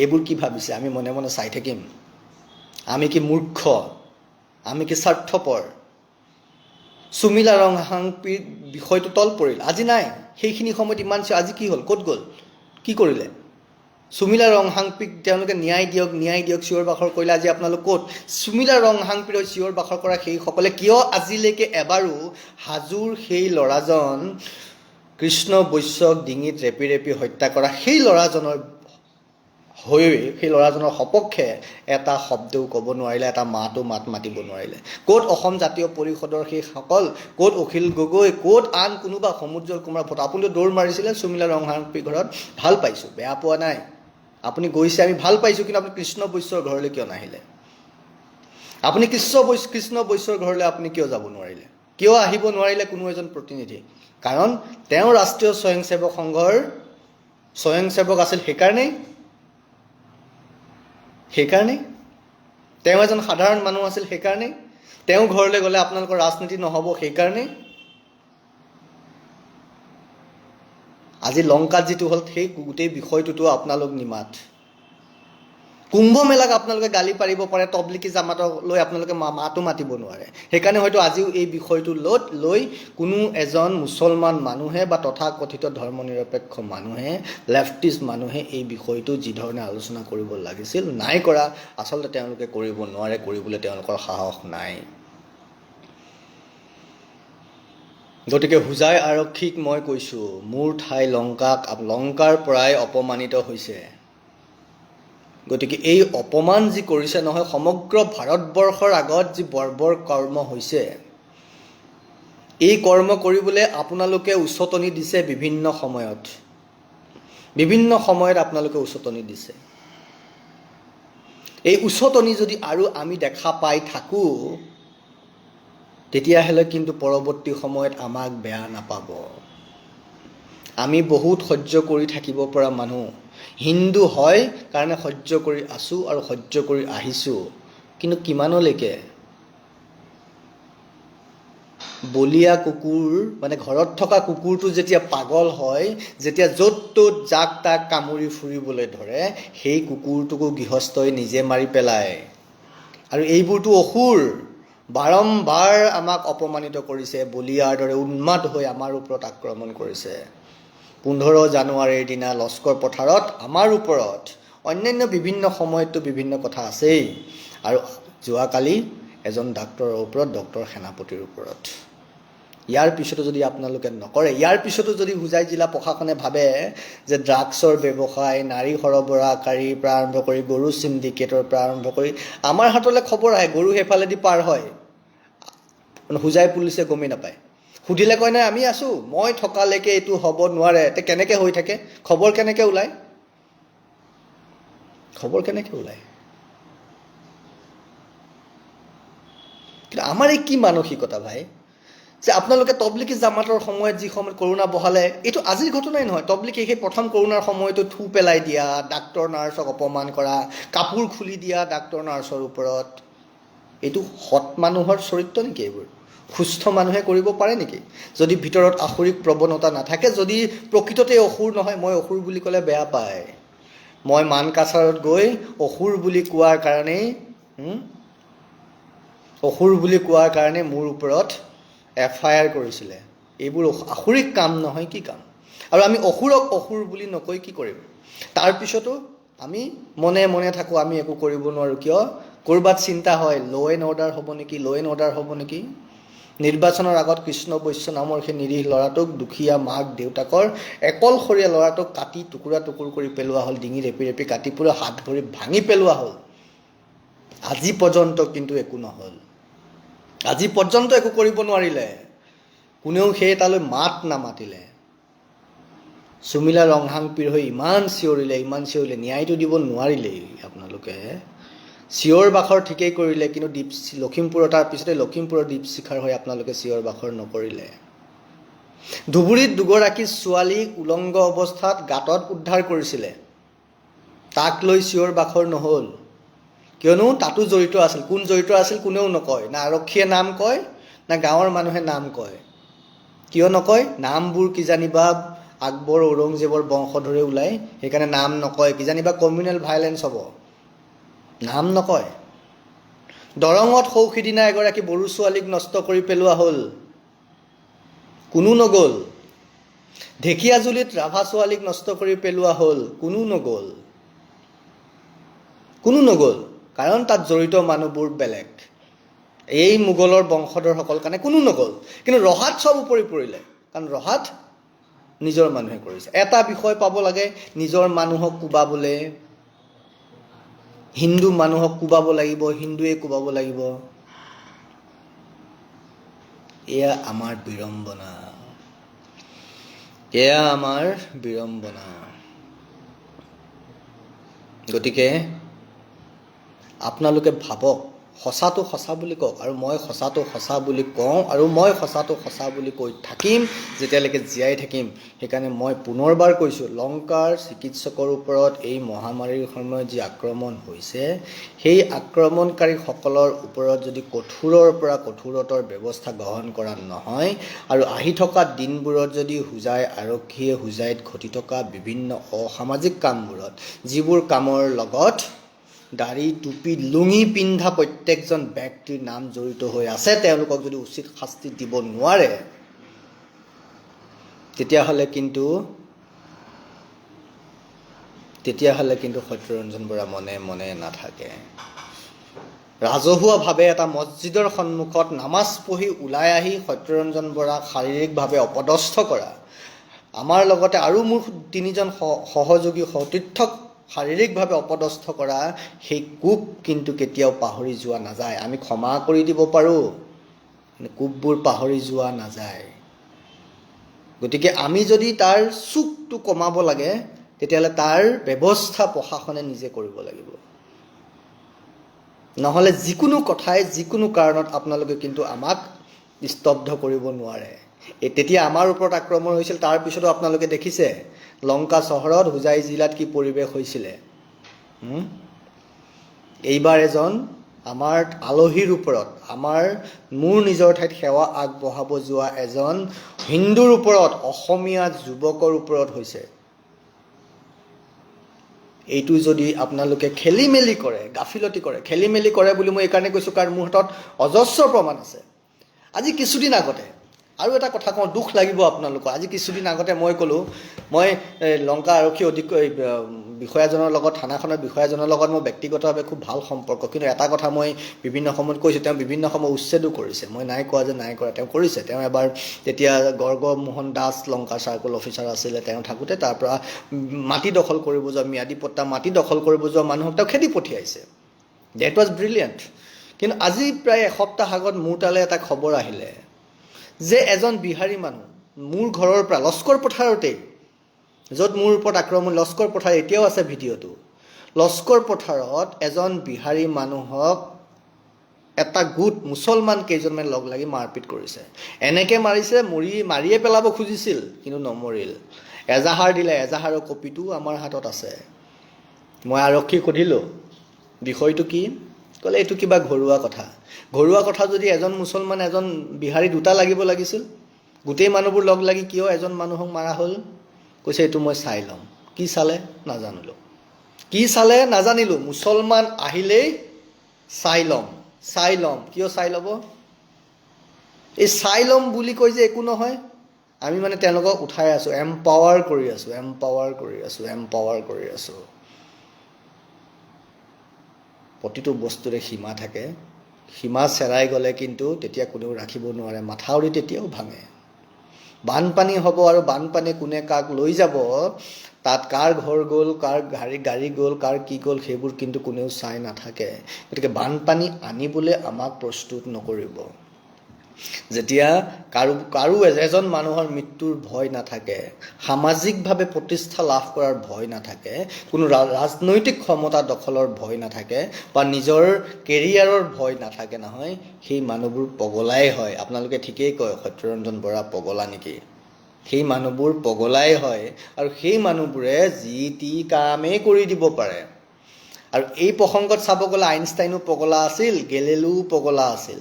এইবোৰ কি ভাবিছে? আমি মনে মনে চাই থাকিম? আমি কি মূৰ্খ? আমি কি স্বাৰ্থপৰ? সুমিলা ৰংহাংপিৰ বিষয়টো তল পৰিল, আজি নাই। সেইখিনি সময়ত ইমান আজি কি হ'ল? ক'ত গ'ল? কি কৰিলে? সুমিলা ৰংহাংপিক তেওঁলোকে ন্যায় দিয়ক, ন্যায় দিয়ক চিঞৰ বাখৰ কৰিলে। আজি আপোনালোক ক'ত? সুমিলা ৰংহাংপিৰ হৈ চিঞৰ বাখৰ কৰা সেইসকলে কিয় আজিলৈকে এবাৰো হাজোৰ সেই ল'ৰাজন, কৃষ্ণ বৈশ্যক ডিঙিত ৰেপি ৰেপি হত্যা কৰা সেই ল'ৰাজনৰ সেই ল'ৰাজনৰ সপক্ষে এটা শব্দও ক'ব নোৱাৰিলে, এটা মাতো মাত মাতিব নোৱাৰিলে? ক'ত অসম জাতীয় পৰিষদৰ সেইসকল? ক'ত অখিল গগৈ? ক'ত আন কোনোবা? সমুজ্জ্বল কুমাৰ ভট্ট? আপুনিতো দৌৰ মাৰিছিলে সুমিলা ৰংহাংপিৰ ঘৰত, ভাল পাইছোঁ, বেয়া পোৱা নাই, আপুনি গৈছে, আমি ভাল পাইছোঁ। কিন্তু আপুনি কৃষ্ণ বৈশ্যৰ ঘৰলৈ কিয় নাহিলে? আপুনি কৃষ্ণ বৈশ্যৰ ঘৰলৈ আপুনি কিয় যাব নোৱাৰিলে? কিয় আহিব নোৱাৰিলে কোনো এজন প্ৰতিনিধি? কাৰণ তেওঁ ৰাষ্ট্ৰীয় স্বয়ংসেৱক সংঘৰ স্বয়ংসেৱক আছিল, সেইকাৰণেই তেওঁ এজন সাধাৰণ মানুহ আছিল, সেইকাৰণেই তেওঁ ঘৰলৈ গ'লে আপোনালোকৰ ৰাজনীতি নহ'ব, সেইকাৰণেই। আজি লংকাত যিটো হ'ল সেই গোটেই বিষয়টোতো আপোনালোক নিমাত। কুম্ভ মেলাক আপোনালোকে গালি পাৰিব পাৰে, তবলিকি জামাতক লৈ আপোনালোকে মাতো মাতিব নোৱাৰে। সেইকাৰণে হয়তো আজিও এই বিষয়টো লৈ কোনো এজন মুছলমান মানুহে বা তথাকথিত ধৰ্মনিৰপেক্ষ মানুহে, লেফটিষ্ট মানুহে এই বিষয়টো যিধৰণে আলোচনা কৰিব লাগিছিল নাই কৰা। আচলতে তেওঁলোকে কৰিব নোৱাৰে, কৰিবলৈ তেওঁলোকৰ সাহস নাই। গতিকে হোজাই আৰক্ষীক মই কৈছোঁ, মোৰ ঠাই লংকাৰ পৰাই অপমানিত হৈছে। গতিকে এই অপমান যি কৰিছে নহয়, সমগ্ৰ ভাৰতবৰ্ষৰ আগত যি বৰ্বৰ কৰ্ম হৈছে, এই কৰ্ম কৰিবলৈ আপোনালোকে উচতনি দিছে বিভিন্ন সময়ত আপোনালোকে উচতনি দিছে। এই উচতনি যদি আৰু আমি দেখা পাই থাকোঁ, তেতিয়াহ'লে কিন্তু পৰৱৰ্তী সময়ত আমাক বেয়া নাপাব। আমি বহুত সহ্য কৰি থাকিব পৰা মানুহ, হিন্দু হয় কাৰণে সহ্য কৰি আছোঁ আৰু সহ্য কৰি আহিছোঁ। কিন্তু কিমানলৈকে? বলীয়া কুকুৰ, মানে ঘৰত থকা কুকুৰটো যেতিয়া পাগল হয়, যেতিয়া য'ত ত'ত যাক তাক কামুৰি ফুৰিবলৈ ধৰে, সেই কুকুৰটোকো গৃহস্থই নিজে মাৰি পেলায়। আৰু এইবোৰতো অসুৰ, বাৰম্বাৰ আমাক অপমানিত কৰিছে, বলিয়াৰ দৰে উন্মাদ হৈ আমাৰ ওপৰত আক্ৰমণ কৰিছে। 15 জানুৱাৰীৰ দিনা লস্কৰ পথাৰত আমাৰ ওপৰত, অন্যান্য বিভিন্ন সময়তো বিভিন্ন কথা আছেই। আৰু যোৱাকালি এজন ডাক্তৰৰ ওপৰত, ডক্টৰ সেনাপতিৰ ওপৰত। ইয়াৰ পিছতো যদি আপোনালোকে নকৰে, ইয়াৰ পিছতো যদি হোজাই জিলা প্ৰশাসনে ভাবে যে ড্ৰাগছৰ ব্যৱসায়, নাৰী সৰবৰাহকাৰীৰ পৰা আৰম্ভ কৰি গৰু চিণ্ডিকেটৰ পৰা আৰম্ভ কৰি, আমাৰ হাতলৈ খবৰ আহে গৰু সেইফালেদি পাৰ হয়, হোজাই পুলিচে গমেই নাপায়। সুধিলে কয় নাই আমি আছোঁ, মই থকালৈকে এইটো হ'ব নোৱাৰে। তে কেনেকৈ হৈ থাকে? খবৰ কেনেকৈ ওলায়? কিন্তু আমাৰ এই কি মানসিকতা ভাই, যে আপোনালোকে তবলিকি জামাতৰ সময়ত যি সময়ত কৰোণা বহালে, এইটো আজিৰ ঘটনাই নহয়। তবলিকি সেই প্ৰথম কৰোণাৰ সময়তো থু পেলাই দিয়া, ডাক্তৰ নাৰ্ছক অপমান কৰা, কাপোৰ খুলি দিয়া ডাক্তৰ নাৰ্ছৰ ওপৰত, এইটো সৎ মানুহৰ চৰিত্ৰ নেকি? এইবোৰ সুস্থ মানুহে কৰিব পাৰে নেকি? যদি ভিতৰত আসুৰিক প্ৰৱণতা নাথাকে, যদি প্ৰকৃততে অসুৰ নহয়। মই অসুৰ বুলি ক'লে বেয়া পায়। মই মানকাছাৰত গৈ অসুৰ বুলি কোৱাৰ কাৰণে মোৰ ওপৰত FIR কৰিছিলে। এইবোৰ আসুৰিক কাম নহয়, কি কাম? আৰু আমি অসুৰক অসুৰ বুলি নকৈ কি কৰিম? তাৰপিছতো আমি মনে মনে থাকোঁ, আমি একো কৰিব নোৱাৰোঁ। কিয়? ক'ৰবাত চিন্তা হয় ল' এণ্ড অৰ্ডাৰ হ'ব নেকি, নিৰ্বাচনৰ আগত কৃষ্ণ বৈশ্য নামৰ সেই নিৰীহ ল'ৰাটোক, দুখীয়া মাক দেউতাকৰ অকলশৰীয়া ল'ৰাটোক কাটি টুকুৰা টুকুৰ কৰি পেলোৱা হ'ল, ডিঙি ৰেপি ৰেপি কাটি পুৰা হাত ভৰি ভাঙি পেলোৱা হ'ল। আজি পৰ্যন্ত কিন্তু একো নহ'ল। আজি পৰ্যন্ত একো কৰিব নোৱাৰিলে। কোনেও সেই তালৈ মাত নামাতিলে। চুমিলা ৰংহাংপিৰ হৈ ইমান চিঞৰিলে, ন্যায়টো দিব নোৱাৰিলেই আপোনালোকে। চিঞৰ বাখৰ ঠিকেই কৰিলে, কিন্তু লখিমপুৰৰ তাৰ পিছতে লখিমপুৰৰ দীপশিখাৰ হৈ আপোনালোকে চিঞৰ বাখৰ নকৰিলে। ধুবুৰীত দুগৰাকী ছোৱালীক উলংগ অৱস্থাত গাঁতত উদ্ধাৰ কৰিছিলে, তাক লৈ চিঞৰ বাখৰ নহ'ল, কিয়নো তাতো জড়িত আছিল। কোন জড়িত আছিল কোনেও নকয়, না আৰক্ষীয়ে নাম কয় না গাঁৱৰ মানুহে নাম কয়। কিয় নকয়? নামবোৰ কিজানিবা আকবৰ ঔৰংজেবৰ বংশধৰে ওলায়, সেইকাৰণে নাম নকয়। কিজানিবা কমিউনেল ভাইলেঞ্চ হ'ব, নাম নকয়। দৰঙত সৌসিদিনা এগৰাকী বড়ো ছোৱালীক নষ্ট কৰি পেলোৱা হ'ল, কোনো নগ'ল। ঢেকীয়াজুলিত ৰাভা ছোৱালীক নষ্ট কৰি পেলোৱা হ'ল, কোনো নগ'ল। কাৰণ তাত জড়িত মানুহবোৰ বেলেগ, এই মোগলৰ বংশধৰসকল কাৰণে কোনো নগ'ল। কিন্তু ৰহাত চব উপৰি পৰিলে, কাৰণ ৰহাত নিজৰ মানুহে কৰিছে। এটা বিষয় পাব লাগে, নিজৰ মানুহক কোবাবলৈ, হিন্দু মানুহক কোবাব লাগিব, হিন্দুৱে কোবাব লাগিব। এয়া আমাৰ বিড়ম্বনা। গতিকে আপোনালোকে ভাবক, সঁচাটো সঁচা বুলি কওক, আৰু মই সঁচাটো সঁচা বুলি কওঁ, আৰু মই সঁচাটো সঁচা বুলি কৈ থাকিম যেতিয়ালৈকে জীয়াই থাকিম। সেইকাৰণে মই পুনৰবাৰ কৈছোঁ, লংকাৰ চিকিৎসকৰ ওপৰত এই মহামাৰীৰ সময়ত যি আক্ৰমণ হৈছে, সেই আক্ৰমণকাৰীসকলৰ ওপৰত যদি কঠোৰৰ পৰা কঠোৰতৰ ব্যৱস্থা গ্ৰহণ কৰা নহয়, আৰু আহি থকা দিনবোৰত যদি আৰক্ষীয়ে হোজাইত ঘটি থকা বিভিন্ন অসামাজিক কামবোৰত, যিবোৰ কামৰ লগত দাড়ি টুপি লুঙি পিন্ধা প্ৰত্যেকজন ব্যক্তিৰ নাম জড়িত হৈ আছে, তেওঁলোকক যদি উচিত শাস্তি দিব নোৱাৰে, তেতিয়াহ'লে কিন্তু সত্যৰঞ্জন বৰা মনে মনে নাথাকে। ৰাজহুৱাভাৱে এটা মছজিদৰ সন্মুখত নামাজ পঢ়ি ওলাই আহি সত্যৰঞ্জন বৰাক শাৰীৰিকভাৱে অপদস্থ কৰা, আমাৰ লগতে আৰু মোৰ 3জন সহযোগী সতীৰ্থক শাৰীৰিকভাৱে অপদস্থ কৰা, সেই কোপ কিন্তু কেতিয়াও পাহৰি যোৱা নাযায়। আমি ক্ষমা কৰি দিব পাৰোঁ, কিন্তু কোপবোৰ পাহৰি যোৱা নাযায়। গতিকে আমি যদি তাৰ চুকটো কমাব লাগে, তেতিয়াহ'লে তাৰ ব্যৱস্থা প্ৰশাসনে নিজে কৰিব লাগিব। নহ'লে যিকোনো কথাই যিকোনো কাৰণত আপোনালোকে কিন্তু আমাক স্তব্ধ কৰিব নোৱাৰে। তেতিয়া আমাৰ ওপৰত আক্ৰমণ হৈছিল, তাৰ পিছতো আপোনালোকে দেখিছে লংকা চহৰত, হোজাই জিলাত কি পৰিৱেশ হৈছিলে। এইবাৰ এজন আমাৰ আলহীৰ ওপৰত, মোৰ নিজৰ ঠাইত সেৱা আগবঢ়াব যোৱা এজন হিন্দুৰ ওপৰত, অসমীয়া যুৱকৰ ওপৰত হৈছে। এইটো যদি আপোনালোকে খেলিমেলি কৰে, গাফিলতি কৰে, খেলিমেলি কৰে বুলি মই এইকাৰণে কৈছোঁ, কাৰণ মোৰ হাতত অজস্ৰ প্ৰমাণ আছে। আজি কিছুদিন আগতে আৰু এটা কথা কওঁ, দুখ লাগিব আপোনালোকৰ। আজি কিছুদিন আগতে মই ক'লোঁ, মই লংকা আৰক্ষী বিষয়াজনৰ লগত, থানাখনৰ বিষয়াজনৰ লগত মোৰ ব্যক্তিগতভাৱে খুব ভাল সম্পৰ্ক। কিন্তু এটা কথা মই বিভিন্ন সময়ত কৈছোঁ, তেওঁ বিভিন্ন সময় উচ্ছেদো কৰিছে। মই নাই কোৱা যে নাই কৰা, তেওঁ কৰিছে। তেওঁ এবাৰ তেতিয়া গৰ্গ মোহন দাস লংকা চাৰ্কল অফিচাৰ আছিলে, তেওঁ থাকোঁতে তাৰ পৰা মাটি দখল কৰিব যোৱা, ম্যাদী পট্টা মাটি দখল কৰিব যোৱা মানুহক তেওঁ খেদি পঠিয়াইছে। That was brilliant. কিন্তু আজি প্ৰায় এসপ্তাহ আগত মোৰ তালৈ এটা খবৰ আহিলে যে এজন বিহাৰী মানুহ মোৰ ঘৰৰ পৰা লস্কৰ পথাৰতেই, য'ত মোৰ ওপৰত আক্ৰমণ, লস্কৰ পথাৰ এতিয়াও আছে ভিডিঅ'টো, লস্কৰ পথাৰত এজন বিহাৰী মানুহক এটা গোট মুছলমান কেইজনমান লগ লাগি মাৰপিট কৰিছে। এনেকৈ মাৰিছে, মাৰিয়ে পেলাব খুজিছিল, কিন্তু নমৰিল। এজাহাৰ দিলে, এজাহাৰৰ কপিটো আমাৰ হাতত আছে। মই আৰক্ষীক সুধিলোঁ বিষয়টো কি, ক'লে এইটো কিবা ঘৰুৱা কথা যদি এজন মুছলমান এজন বিহাৰী দুটা লাগিব লাগিছিল, গোটেই মানুহবোৰ লগ লাগি কিয় এজন মানুহক মাৰা হ'ল? কৈছে এইটো মই চাই ল'ম। কি চালে নাজানিলোঁ। মুছলমান আহিলেই চাই ল'ম। কিয় চাই ল'ব? এই চাই ল'ম বুলি কৈ যে একো নহয়, আমি মানে তেওঁলোকক উঠাই আছোঁ, এম্পাৱাৰ কৰি আছোঁ। প্ৰতিটো বস্তুৰে সীমা থাকে, সীমা চেৰাই গ'লে কিন্তু তেতিয়া কোনেও ৰাখিব নোৱাৰে, মাথাউৰি তেতিয়াও ভাঙে। বানপানী হ'ব আৰু বানপানী কোনে কাক লৈ যাব, তাত কাৰ ঘৰ গ'ল, কাৰ গাড়ী গ'ল, কাৰ কি গ'ল, সেইবোৰ কিন্তু কোনেও চাই নাথাকে। গতিকে বানপানী আনিবলৈ আমাক প্ৰস্তুত নকৰিব। যেতিয়া কাৰো এজন মানুহৰ মৃত্যুৰ ভয় নাথাকে, সামাজিকভাৱে প্ৰতিষ্ঠা লাভ কৰাৰ ভয় নাথাকে, কোনো ৰাজনৈতিক ক্ষমতা দখলৰ ভয় নাথাকে বা নিজৰ কেৰিয়াৰৰ ভয় নাথাকে নহয়, সেই মানুহবোৰ পগলাই হয়। আপোনালোকে ঠিকেই কয় সত্যৰঞ্জন বৰা পগলা নেকি। সেই মানুহবোৰ পগলাই হয় আৰু সেই মানুহবোৰে যি টি কামেই কৰি দিব পাৰে। আৰু এই প্ৰসংগত চাব গ'লে আইনষ্টাইনো পগলা আছিল, গেলেলিও পগলা আছিল।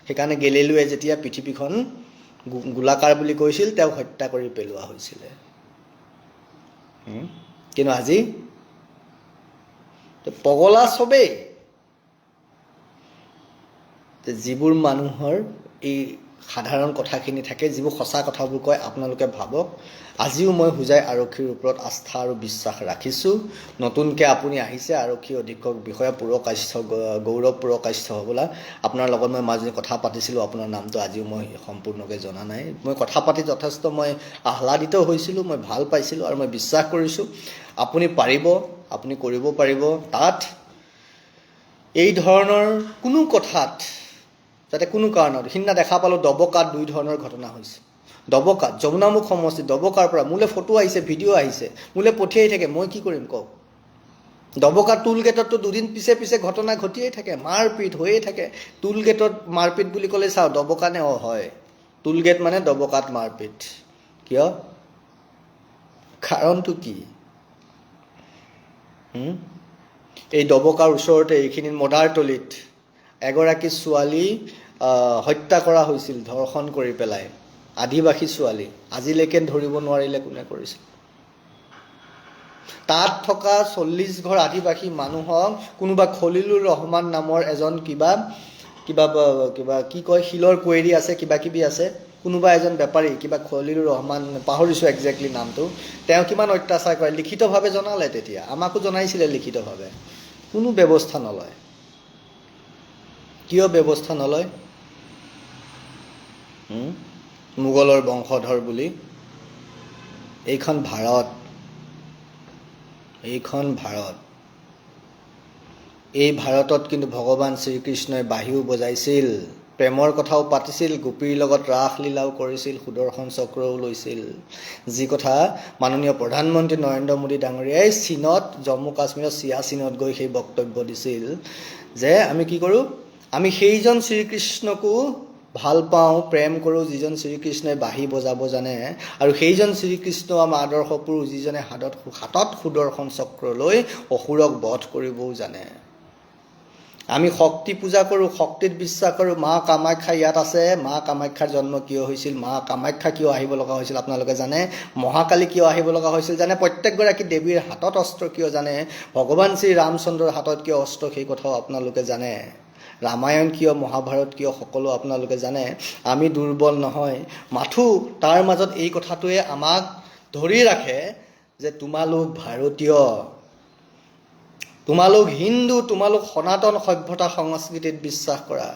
সেইকাৰণে গেলেলিওৱে যেতিয়া পৃথিৱীখন গোলাকাৰ বুলি কৈছিল, তেওঁক হত্যা কৰি পেলোৱা হৈছিলে। কিন্তু আজি পগলা চবেই। যিবোৰ মানুহৰ এই সাধাৰণ কথাখিনি থাকে, যিবোৰ সঁচা কথাবোৰ কয়, আপোনালোকে ভাবক। আজিও মই হোজাই আৰক্ষীৰ ওপৰত আস্থা আৰু বিশ্বাস ৰাখিছোঁ। নতুনকৈ আপুনি আহিছে আৰক্ষী অধীক্ষক বিষয়া পুৰকাষ্ঠ, গৌৰৱ পুৰকাষ্ঠ হ'বলা। আপোনাৰ লগত মই মাজে কথা পাতিছিলোঁ, আপোনাৰ নামটো আজিও মই সম্পূৰ্ণকৈ জনা নাই। মই কথা পাতি যথেষ্ট মই আহ্লাদিত হৈছিলোঁ, মই ভাল পাইছিলোঁ আৰু মই বিশ্বাস কৰিছোঁ আপুনি পাৰিব, আপুনি কৰিব পাৰিব। তাত এই ধৰণৰ কোনো কথাত যাতে কোনো কাৰণত, সিদিনা দেখা পালোঁ দবকাত 2 ধৰণৰ ঘটনা হৈছে। দবকাত যমুনামুখ সমষ্টি দবকাৰ পৰা মোলৈ ফটো আহিছে, ভিডিঅ' আহিছে, মোলৈ পঠিয়াই থাকে। মই কি কৰিম কওক। দবকা টোল গেটততো 2 দিন পিছে পিছে ঘটনা ঘটিয়েই থাকে, মাৰপিট হৈয়ে থাকে। টোল গেটত মাৰপিট বুলি ক'লে চাওঁ দবকা নে? হয়, টোল গেট মানে দবকাত মাৰপিট। কিয়? কাৰণটো কি? এই দবকাৰ ওচৰতে এইখিনিত মদাৰতলিত এগৰাকী ছোৱালী হত্যা কৰা হৈছিল, ধৰ্ষণ কৰি পেলাই। আদিবাসী ছোৱালী, আজিলৈকে ধৰিব নোৱাৰিলে কোনে কৰিছিল। তাত থকা 40 ঘৰ আদিবাসী মানুহক কোনোবা খলিলুৰ ৰহমান নামৰ এজন কিবা কি কয়, শিলৰ কুৱেৰী আছে, কিবা কিবি আছে, কোনোবা এজন বেপাৰী, কিবা খলিলুৰ ৰহমান, পাহৰিছোঁ একজেক্টলি নামটো, তেওঁ কিমান অত্যাচাৰ কৰে লিখিতভাৱে জনালে। তেতিয়া আমাকো জনাইছিলে লিখিতভাৱে। কোনো ব্যৱস্থা নলয়। কিয় ব্যৱস্থা নলয়? মোগলৰ বংশধৰ বুলি। এইখন ভাৰত। এই ভাৰতত কিন্তু ভগৱান শ্ৰীকৃষ্ণই বাঁহীও বজাইছিল, প্ৰেমৰ কথাও পাতিছিল, গোপীৰ লগত ৰাসলীলাও কৰিছিল, সুদৰ্শন চক্ৰও লৈছিল। যি কথা মাননীয় প্ৰধানমন্ত্ৰী নৰেন্দ্ৰ মোদী ডাঙৰীয়াই চীনত, জম্মু কাশ্মীৰত চিয়াচিনত গৈ সেই বক্তব্য দিছিল যে আমি কি কৰোঁ, আমি সেইজন শ্ৰীকৃষ্ণকো ভাল পাওঁ, প্ৰেম কৰোঁ, যিজন শ্ৰীকৃষ্ণই বাঁহী বজাব জানে, আৰু সেইজন শ্ৰীকৃষ্ণ আমাৰ আদৰ্শ পুৰুষ, যিজনে হাতত সুদৰ্শন চক্ৰ লৈ অসুৰক বধ কৰিবও জানে। আমি শক্তি পূজা কৰোঁ, শক্তিত বিশ্বাস কৰোঁ। মা কামাখ্যা ইয়াত আছে। মা কামাখ্যাৰ জন্ম কিয় হৈছিল, মা কামাখ্যা কিয় আহিব লগা হৈছিল আপোনালোকে জানে? মহাকালী কিয় আহিব লগা হৈছিল জানে? প্ৰত্যেকগৰাকী দেৱীৰ হাতত অস্ত্ৰ কিয় জানে? ভগৱান শ্ৰী ৰামচন্দ্ৰৰ হাতত কিয় অস্ত্ৰ, সেই কথাও আপোনালোকে জানে। ৰামায়ণ কিয়, মহাভাৰত কিয়, সকলো আপোনালোকে জানে। আমি দুৰ্বল নহয়, মাথো তাৰ মাজত এই কথাটোৱে আমাক ধৰি ৰাখে যে তোমালোক ভাৰতীয়, তোমালোক হিন্দু, তোমালোক সনাতন সভ্যতা সংস্কৃতিত বিশ্বাস কৰা।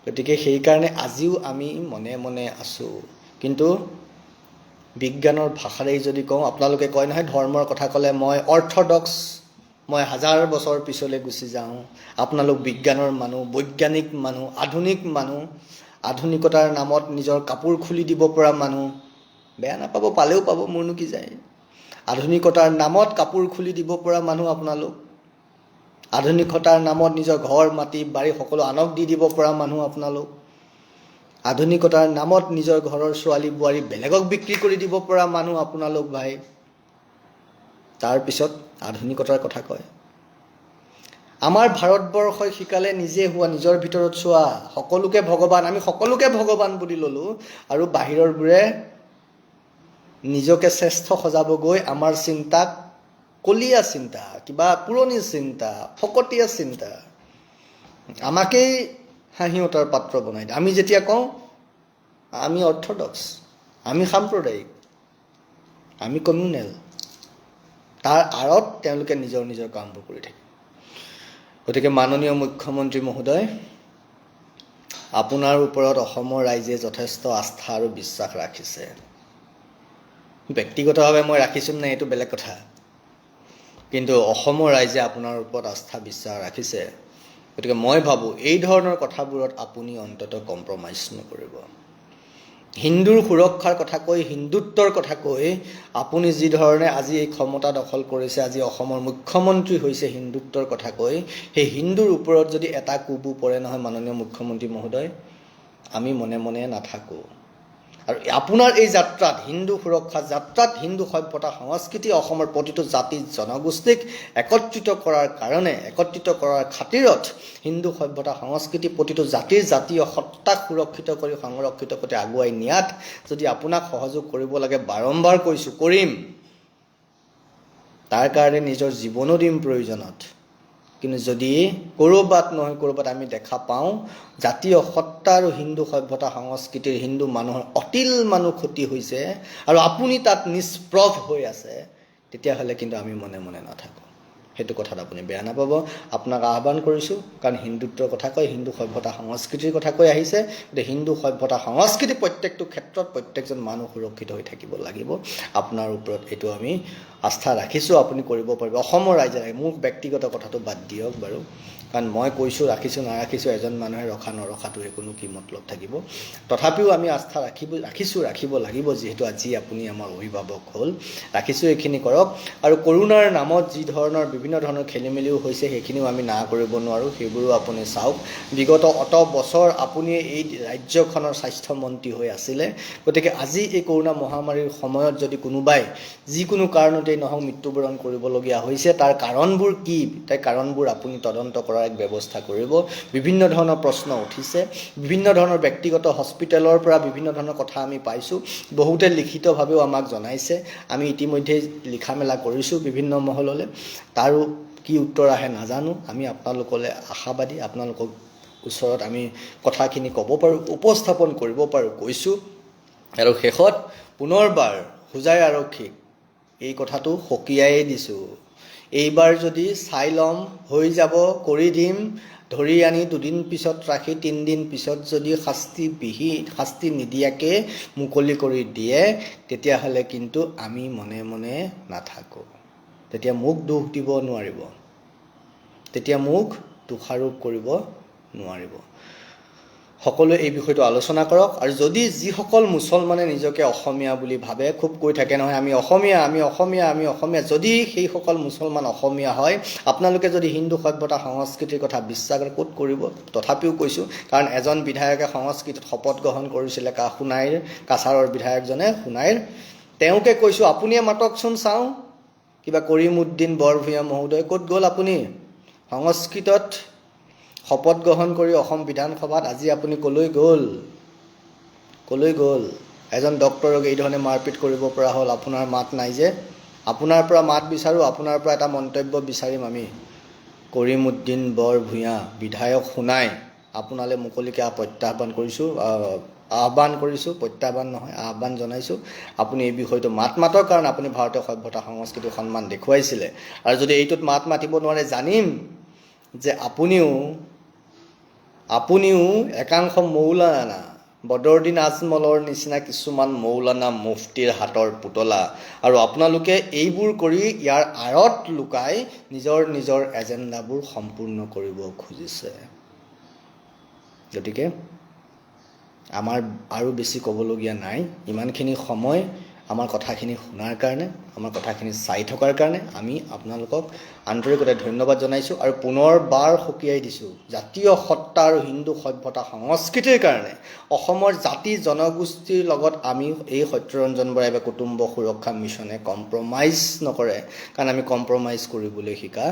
গতিকে সেইকাৰণে আজিও আমি মনে মনে আছোঁ। কিন্তু বিজ্ঞানৰ ভাষাৰেই যদি কওঁ, আপোনালোকে কয় নহয় ধৰ্মৰ কথা ক'লে মই অৰ্থডক্স, মই 1000 বছৰ পিছলৈ গুচি যাওঁ। আপোনালোক বিজ্ঞানৰ মানুহ, বৈজ্ঞানিক মানুহ, আধুনিক মানুহ, আধুনিকতাৰ নামত নিজৰ কাপোৰ খুলি দিব পৰা মানুহ। বেয়া নাপাব, পালেও পাব, মোৰনো কি যায়। আধুনিকতাৰ নামত কাপোৰ খুলি দিব পৰা মানুহ আপোনালোক। আধুনিকতাৰ নামত নিজৰ ঘৰ, মাটি, বাৰী সকলো আনক দি দিব পৰা মানুহ আপোনালোক। আধুনিকতাৰ নামত নিজৰ ঘৰৰ ছোৱালী বোৱাৰী বেলেগক বিক্ৰী কৰি দিব পৰা মানুহ আপোনালোক ভাই। তাৰপিছত আধুনিকতাৰ কথা কয়। আমাৰ ভাৰতবৰ্ষই শিকালে নিজে হোৱা, নিজৰ ভিতৰত চোৱা, সকলোকে ভগৱান, আমি সকলোকে ভগৱান বুলি ল'লোঁ, আৰু বাহিৰৰবোৰে নিজকে শ্ৰেষ্ঠ সজাব গৈ আমাৰ চিন্তাক কলীয়া চিন্তা, কিবা পুৰণি চিন্তা, ফকতীয়া চিন্তা, আমাকেই হাঁহিয়তাৰ পাত্ৰ বনাই দিয়ে। আমি যেতিয়া কওঁ আমি অৰ্থডক্স, আমি সাম্প্ৰদায়িক, আমি কমিউনেল, তাৰ আঁৰত তেওঁলোকে নিজৰ কামবোৰ কৰি থাকে। গতিকে মাননীয় মুখ্যমন্ত্ৰী মহোদয়, আপোনাৰ ওপৰত অসমৰ ৰাইজে যথেষ্ট আস্থা আৰু বিশ্বাস ৰাখিছে। ব্যক্তিগতভাৱে মই ৰাখিছোঁ নে এইটো বেলেগ কথা, কিন্তু অসমৰ ৰাইজে আপোনাৰ ওপৰত আস্থা বিশ্বাস ৰাখিছে। গতিকে মই ভাবোঁ এই ধৰণৰ কথাবোৰত আপুনি অন্ততঃ কম্প্ৰমাইজ নকৰিব। হিন্দুৰ সুৰক্ষাৰ কথা কৈ, হিন্দুত্বৰ কথা কৈ আপুনি যি ধৰণে আজি এই ক্ষমতা দখল কৰিছে, আজি অসমৰ মুখ্যমন্ত্ৰী হৈছে হিন্দুত্বৰ কথা কৈ, সেই হিন্দুৰ ওপৰত যদি এটা কোবো পৰে নহয় মাননীয় মুখ্যমন্ত্ৰী মহোদয়, আমি মনে মনে নাথাকোঁ। আৰু আপোনাৰ এই যাত্ৰাত, হিন্দু সুৰক্ষা যাত্ৰাত, হিন্দু সভ্যতা সংস্কৃতি, অসমৰ প্ৰতিটো জাতি জনগোষ্ঠীক একত্ৰিত কৰাৰ কাৰণে, একত্ৰিত কৰাৰ খাতিৰত হিন্দু সভ্যতা সংস্কৃতি, প্ৰতিটো জাতিৰ জাতীয় সত্তাক সুৰক্ষিত কৰি সংৰক্ষিত কৰি আগুৱাই নিয়াত যদি আপোনাক সহযোগ কৰিব লাগে, বাৰম্বাৰ কৈছোঁ কৰিম, তাৰ কাৰণে নিজৰ জীৱনো দিম প্ৰয়োজনত। কিন্তু যদি ক'ৰবাত নহয় ক'ৰবাত আমি দেখা পাওঁ জাতীয় সত্তা আৰু হিন্দু সভ্যতা সংস্কৃতিৰ, হিন্দু মানুহৰ অতিল মানুহ ক্ষতি হৈছে আৰু আপুনি তাত নিষ্প্ৰভ হৈ আছে, তেতিয়াহ'লে কিন্তু আমি মনে মনে নাথাকোঁ। সেইটো কথাত আপুনি বেয়া নাপাব। আপোনাক আহ্বান কৰিছোঁ, কাৰণ হিন্দুত্বৰ কথা কৈ, হিন্দু সভ্যতা সংস্কৃতিৰ কথা কৈ আহিছে। গতিকে হিন্দু সভ্যতা সংস্কৃতি প্ৰত্যেকটো ক্ষেত্ৰত প্ৰত্যেকজন মানুহ সুৰক্ষিত হৈ থাকিব লাগিব। আপোনাৰ ওপৰত এইটো আমি আস্থা ৰাখিছোঁ, আপুনি কৰিব পাৰিব। অসমৰ ৰাইজে, মোক ব্যক্তিগত কথাটো বাদ দিয়ক বাৰু, কাৰণ মই কৈছোঁ ৰাখিছোঁ নাৰাখিছোঁ, এজন মানুহে ৰখা নৰখাটোৱে কোনো কি মতলব থাকিব। তথাপিও আমি আস্থা ৰাখিব লাগিব, যিহেতু আজি আপুনি আমাৰ অভিভাৱক হ'ল। ৰাখিছোঁ, এইখিনি কৰক। আৰু কৰোণাৰ নামত যি ধৰণৰ বিভিন্ন ধৰণৰ খেলিমেলিও হৈছে, সেইখিনিও আমি না কৰিব নোৱাৰোঁ, সেইবোৰো আপুনি চাওক। বিগত অত বছৰ আপুনি এই ৰাজ্যখনৰ স্বাস্থ্যমন্ত্ৰী হৈ আছিলে। গতিকে আজি এই কৰোণা মহামাৰীৰ সময়ত যদি কোনোবাই যিকোনো কাৰণতেই নহওক মৃত্যুবৰণ কৰিবলগীয়া হৈছে, তাৰ কাৰণবোৰ কি, তাৰ কাৰণবোৰ আপুনি তদন্ত কৰাৰ এক ব্যৱস্থা কৰিব। বিভিন্ন ধৰণৰ প্ৰশ্ন উঠিছে, বিভিন্ন ধৰণৰ ব্যক্তিগত হস্পিটেলৰ পৰা বিভিন্ন ধৰণৰ কথা আমি পাইছোঁ, বহুতে লিখিতভাৱেও আমাক জনাইছে। আমি ইতিমধ্যে লিখা মেলা কৰিছোঁ বিভিন্ন মহললৈ, তাৰো কি উত্তৰ আহে নাজানো। আমি আপোনালোকলৈ আশাবাদী, আপোনালোকক ওচৰত আমি কথাখিনি ক'ব পাৰোঁ, উপস্থাপন কৰিব পাৰোঁ, কৈছোঁ। আৰু শেষত পুনৰবাৰ হোজাই আৰক্ষীক এই কথাটো সকীয়াই দিছোঁ, এইবাৰ যদি চাই ল'ম, হৈ যাব, কৰি দিম, ধৰি আনি 2 দিন পিছত ৰাখি 3 দিন পিছত যদি শাস্তি নিদিয়াকৈ মুকলি কৰি দিয়ে, তেতিয়াহ'লে কিন্তু আমি মনে মনে নাথাকোঁ। তেতিয়া মোক দোষ দিব নোৱাৰিব, তেতিয়া মোক দোষাৰোপ কৰিব নোৱাৰিব। সকলোৱে এই বিষয়টো আলোচনা কৰক। আৰু যদি যিসকল মুছলমানে নিজকে অসমীয়া বুলি ভাবে, খুব কৈ থাকে নহয় আমি অসমীয়া, আমি অসমীয়া, আমি অসমীয়া, যদি সেইসকল মুছলমান অসমীয়া হয়, আপোনালোকে যদি হিন্দু সভ্যতা সংস্কৃতিৰ কথা বিশ্বাস কৰে, ক'ত কৰিব। তথাপিও কৈছোঁ, কাৰণ এজন বিধায়কে সংস্কৃতিত শপত গ্ৰহণ কৰিছিলে, সোণাইৰ কাছাৰৰ বিধায়কজনে, সোণাইৰ, তেওঁকে কৈছোঁ আপুনিয়ে মাতকচোন চাওঁ, কিবা কৰিমউদ্দিন বৰভূঞা মহোদয় ক'ত গ'ল আপুনি? সংস্কৃতত শপত গ্ৰহণ কৰি অসম বিধানসভাত আজি আপুনি ক'লৈ গ'ল? ক'লৈ গ'ল? এজন ডক্টৰক এই ধৰণে মাৰপিট কৰিব পৰা হ'ল, আপোনাৰ মাত নাই যে। আপোনাৰ পৰা মাত বিচাৰোঁ, আপোনাৰ পৰা এটা মন্তব্য বিচাৰিম আমি। কৰিমউদ্দিন বৰভূঞা বিধায়ক সোণাই, আপোনালৈ মুকলিকৈ আহ্বান কৰিছোঁ, প্ৰত্যাহ্বান নহয়, আহ্বান জনাইছোঁ। আপুনি এই বিষয়টো মাতক, কাৰণ আপুনি ভাৰতীয় সভ্যতা সংস্কৃতিৰ সন্মান দেখুৱাইছিলে। আৰু যদি এইটোত মাতিব নোৱাৰে, জানিম যে আপুনিও একাংশ মৌলানা, বদৰুদ্দিন আজমলৰ নিচিনা কিছুমান মৌলানা মুফতিৰ হাতৰ পুতলা, আৰু আপোনালোকে এইবোৰ কৰি ইয়াৰ আঁৰত লুকাই নিজৰ এজেণ্ডাবোৰ সম্পূৰ্ণ কৰিব খুজিছে। গতিকে আমাৰ আৰু বেছি ক'বলগীয়া নাই। ইমানখিনি সময় আমাৰ কথাখিনি শুনাৰ কাৰণে, আমাৰ কথাখিনি চাই থকাৰ কাৰণে আমি আপোনালোকক আন্তৰিকতে ধন্যবাদ জনাইছোঁ। আৰু পুনৰবাৰ সকীয়াই দিছোঁ, জাতীয় সত্তা আৰু হিন্দু সভ্যতা সংস্কৃতিৰ কাৰণে অসমৰ জাতি জনগোষ্ঠীৰ লগত আমি এই সত্যৰঞ্জন বৰাই বা কুটুম্ব সুৰক্ষা মিছনে কম্প্ৰমাইজ নকৰে, কাৰণ আমি কম্প্ৰমাইজ কৰিবলৈ শিকা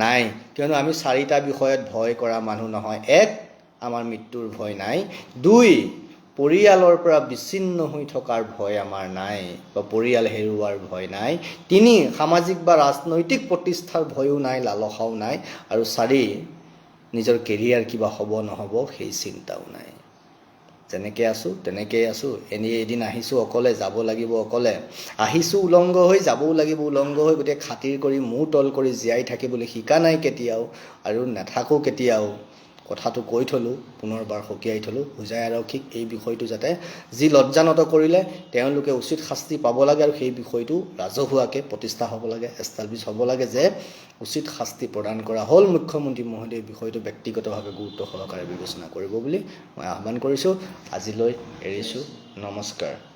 নাই। কিয়নো আমি 4টা বিষয়ত ভয় কৰা মানুহ নহয়। 1, আমাৰ মৃত্যুৰ ভয় নাই। 2, পৰিয়ালৰ পৰা বিচ্ছিন্ন হৈ থকাৰ ভয় আমাৰ নাই, বা পৰিয়াল হেৰুৱাৰ ভয় নাই। 3, সামাজিক বা ৰাজনৈতিক প্ৰতিষ্ঠাৰ ভয়ো নাই, লালসাও নাই। আৰু 4, নিজৰ কেৰিয়াৰ কিবা হ'ব নহ'ব সেই চিন্তাও নাই। যেনেকৈ আছোঁ তেনেকৈয়ে আছোঁ। এদিন আহিছোঁ অকলে, যাব লাগিব অকলে। আহিছোঁ উলংগ হৈ, যাবও লাগিব উলংগ হৈ। গতিকে খাতিৰ কৰি মূৰ তল কৰি জীয়াই থাকিবলৈ শিকা নাই কেতিয়াও, আৰু নাথাকোঁ কেতিয়াও। কথাটো কৈ থলোঁ, পুনৰবাৰ সকীয়াই থলোঁ। হোজাই আৰক্ষীক এই বিষয়টো যাতে যি লজ্জানত কৰিলে তেওঁলোকে উচিত শাস্তি পাব লাগে, আৰু সেই বিষয়টো ৰাজহুৱাকৈ প্ৰতিষ্ঠা হ'ব লাগে, এষ্টাব্লিছ হ'ব লাগে যে উচিত শাস্তি প্ৰদান কৰা হ'ল। মুখ্যমন্ত্ৰী মহোদয়ে বিষয়টো ব্যক্তিগতভাৱে গুৰুত্ব সহকাৰে বিবেচনা কৰিব বুলি মই আহ্বান কৰিছোঁ। আজিলৈ এৰিছোঁ। নমস্কাৰ।